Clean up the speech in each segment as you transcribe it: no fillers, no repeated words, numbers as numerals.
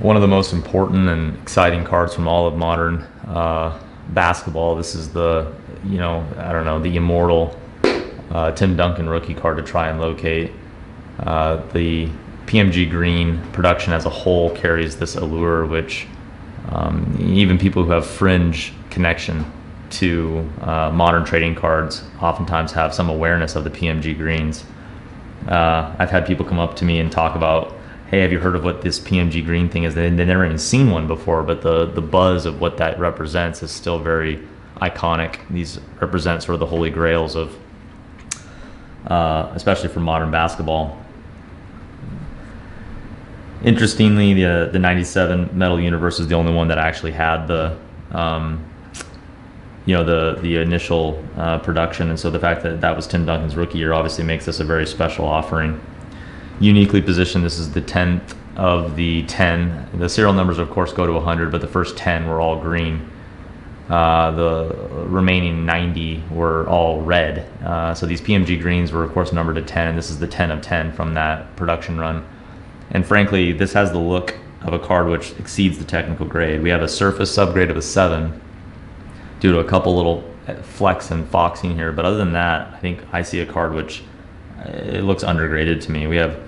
One of the most important and exciting cards from all of modern basketball. This is the, the immortal Tim Duncan rookie card to try and locate. The PMG Green production as a whole carries this allure, which even people who have fringe connection to modern trading cards oftentimes have some awareness of the PMG Greens. I've had people come up to me and talk about, hey, have you heard of what this PMG Green thing is? They've never even seen one before, but the buzz of what that represents is still very iconic. These represent sort of the holy grails of, especially for modern basketball. Interestingly, the 97 Metal Universe is the only one that actually had the initial production, and so the fact that that was Tim Duncan's rookie year obviously makes this a very special offering. Uniquely positioned, this is the 10th of the 10. The serial numbers, of course, go to 100, but the first 10 were all green. The remaining 90 were all red. So these PMG Greens were, of course, numbered to 10, and this is the 10 of 10 from that production run. And frankly, this has the look of a card which exceeds the technical grade. We have a surface subgrade of a 7 due to a couple little flecks and foxing here, but other than that, I think I see a card which it looks undergraded to me. We have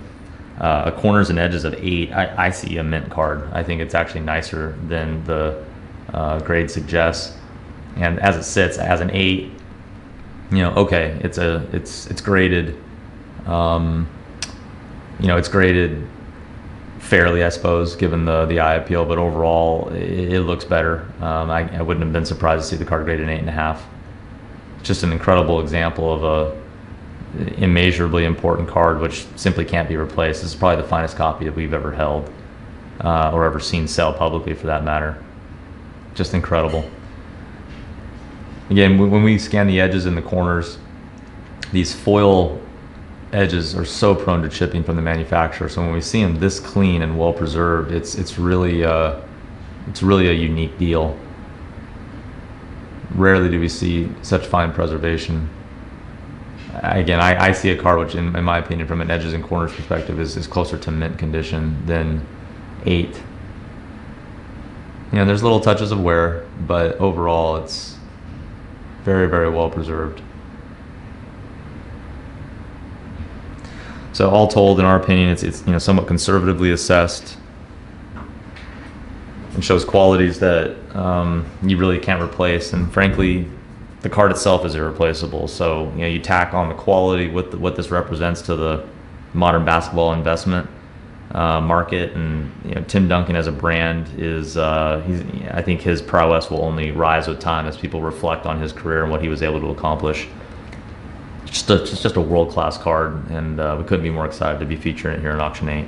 a corners and edges of 8. I see a mint card. I think it's actually nicer than the grade suggests. And as it sits as an 8, okay, it's graded. It's graded fairly, I suppose, given the eye appeal, but overall it looks better. I wouldn't have been surprised to see the card graded an 8.5. It's just an incredible example of a immeasurably important card which simply can't be replaced. This is probably the finest copy that we've ever held or ever seen sell publicly, for that matter. Just incredible. Again, when we scan the edges and the corners, these foil edges are so prone to chipping from the manufacturer, so when we see them this clean and well preserved, it's really a unique deal. Rarely do we see such fine preservation. Again, I see a card which, in my opinion, from an edges and corners perspective, is closer to mint condition than 8. There's little touches of wear, but overall it's very, very well preserved. So all told, in our opinion, it's somewhat conservatively assessed and shows qualities that you really can't replace. And frankly, the card itself is irreplaceable. So you tack on the quality with what this represents to the modern basketball investment market, and Tim Duncan as a brand is I think his prowess will only rise with time as people reflect on his career and what he was able to accomplish. Just a world-class card, and we couldn't be more excited to be featuring it here in Auction 8.